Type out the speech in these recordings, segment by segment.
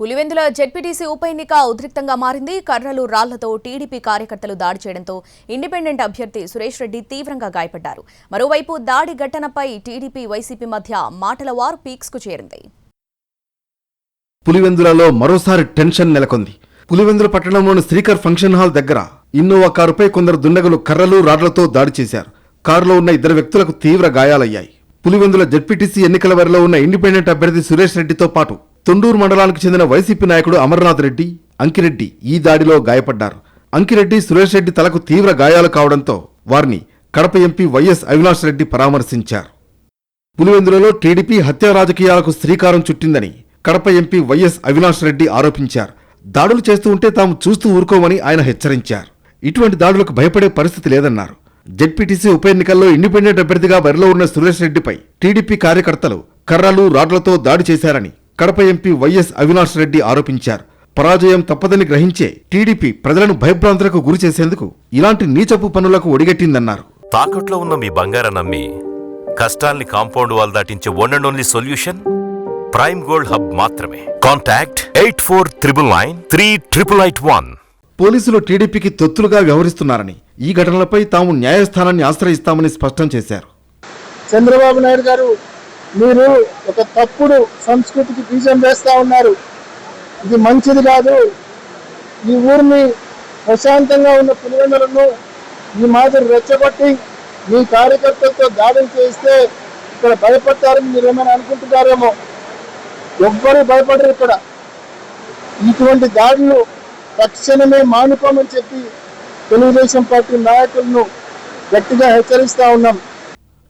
Pulivendula ZPTC ఉప ఎన్నిక ఉద్రిక్తంగా మారింది. కర్రలు రాళ్లతో టీడీపీ కార్యకర్తలు దాడి చేయడంతో ఇండిపెండెంట్ అభ్యర్థి సురేష్ రెడ్డి తీవ్రంగా గాయపడ్డారు. మరోవైపు దాడి ఘటనపై టీడీపీ వైసీపీ మధ్య మాటల వార్ పీక్స్ కు చేరింది. పులివెందులలో మరోసారి టెన్షన్ నెలకొంది. పులివెందుల పట్టణంలోని శ్రీకర్ ఫంక్షన్ హాల్ దగ్గర ఇన్నోవా కారుపై కొందరు దుండగులు కర్రలు రాడ్లతో దాడి చేశారు. కారులో ఉన్న ఇద్దరు వ్యక్తులకు తీవ్ర గాయాలయ్యాయి. పులివెందుల జెడ్పీటీసీ ఎన్నికల బరిలో ఉన్న ఇండిపెండెంట్ అభ్యర్థి సురేష్ రెడ్డితో పాటు తొండూరు మండలానికి చెందిన వైసీపీ నాయకుడు అమర్నాథ్ రెడ్డి, అంకిరెడ్డి ఈ దాడిలో గాయపడ్డారు. అంకిరెడ్డి, సురేష్ రెడ్డి తలకు తీవ్ర గాయాలు కావడంతో వారిని కడప ఎంపీ వైఎస్ అవినాష్ రెడ్డి పరామర్శించారు. పులివెందులలో టీడీపీ హత్యా రాజకీయాలకు శ్రీకారం చుట్టిందని కడప ఎంపీ వైఎస్ అవినాష్ రెడ్డి ఆరోపించారు. దాడులు చేస్తూ ఉంటే తాము చూస్తూ ఊరుకోమని ఆయన హెచ్చరించారు. ఇటువంటి దాడులకు భయపడే పరిస్థితి లేదన్నారు. జెడ్పీటీసీ ఉప ఎన్నికల్లో ఇండిపెండెంట్ అభ్యర్థిగా బరిలో ఉన్న సురేష్ రెడ్డిపై టీడీపీ కార్యకర్తలు కర్రలు రాడ్లతో దాడి చేశారని కడప ఎంపీ వైఎస్ అవినాష్ రెడ్డి ఆరోపించారు. పరాజయం తప్పదని గ్రహించే టీడీపీ ప్రజలను భయభ్రాంతులకు గురి చేసేందుకు ఇలాంటి నీచపు పనులకు ఒడిగట్టిందన్నారు. తాకట్లో ఉన్న మీ బంగారం నమ్మి కష్టాల్ని కాంపౌండ్ వాల్ దాటించే one and only solution prime gold hub మాత్రమే. కాంటాక్ట్ 8499938881. పోలీసులు టీడీపీకి తొత్తులుగా వ్యవహరిస్తున్నారని, ఈ ఘటనలపై తాము న్యాయస్థానాన్ని ఆశ్రయిస్తామని స్పష్టం చేశారు. చంద్రబాబు నాయుడు గారు, మీరు ఒక తప్పుడు సంస్కృతికి బీజం వేస్తా ఉన్నారు. ఇది మంచిది కాదు. ఈ ఊరిని ప్రశాంతంగా ఉన్న పులివెందులను ఈ మాదిరి రెచ్చగొట్టి మీ కార్యకర్తలతో దాడులు చేస్తే ఇక్కడ భయపడతారని మీరు ఏమైనా అనుకుంటున్నారేమో. ఎవ్వరూ భయపడరు. ఇక్కడ ఇటువంటి దాడులు తక్షణమే మానుకోమని చెప్పి తెలుగుదేశం పార్టీ నాయకులను గట్టిగా హెచ్చరిస్తా ఉన్నాం.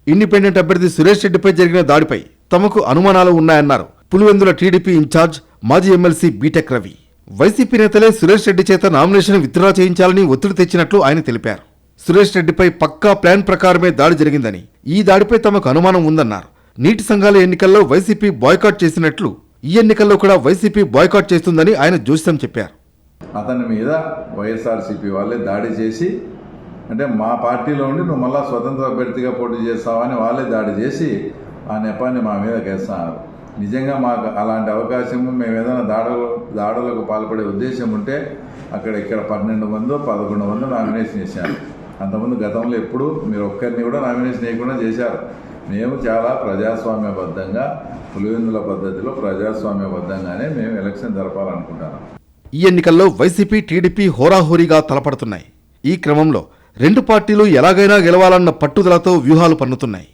ఇండిపెండెంట్ అభ్యర్థి సురేష్ రెడ్డిపై జరిగిన దాడిపై తమకు అనుమానాలు ఉన్నాయన్నారు పులివెందుల టీడీపీ ఇన్ఛార్జ్ మాజీ ఎమ్మెల్సీ బీటెక్ రవి. వైసీపీ నేతలే సురేష్ రెడ్డి చేత నామినేషన్ విత్డ్రా చేయించాలని ఒత్తిడి తెచ్చినట్లు ఆయన తెలిపారు. సురేష్ రెడ్డిపై పక్కా ప్లాన్ ప్రకారమే దాడి జరిగిందని, ఈ దాడిపై తమకు అనుమానం ఉందన్నారు. నీటి సంఘాల ఎన్నికల్లో వైసీపీ బాయ్కాట్ చేసినట్లు ఈ ఎన్నికల్లో కూడా వైసీపీ బాయ్కాట్ చేస్తుందని ఆయన జోస్యం చెప్పారు. అతని మీద వైఎస్ఆర్సీపీ వాళ్ళే దాడి చేసి, అంటే మా పార్టీలో ఉండి నువ్వు మళ్ళా స్వతంత్ర అభ్యర్థిగా పోటీ చేస్తావని వాళ్ళే దాడి చేసి ఆ నెపాన్ని మా మీద వేస్తున్నారు. నిజంగా మాకు అలాంటి అవకాశం, మేము ఏదైనా దాడులకు పాల్పడే ఉద్దేశం ఉంటే ఇక్కడ 12 మందో 11 మందో నామినేషన్ చేశారు. అంతకుముందు గతంలో ఎప్పుడు మీరు ఒక్కరిని కూడా నామినేషన్ వేయకుండా చేశారు. మేము చాలా ప్రజాస్వామ్యబద్ధంగా, పులివెందుల పద్ధతిలో ప్రజాస్వామ్యబద్ధంగానే మేము ఎలక్షన్ జరపాలనుకుంటున్నాం. ఈ ఎన్నికల్లో వైసీపీ, టీడీపీ హోరాహోరీగా తలపడుతున్నాయి. ఈ క్రమంలో రెండు పార్టీలు ఎలాగైనా గెలవాలన్న పట్టుదలతో వ్యూహాలు పన్నుతున్నాయి.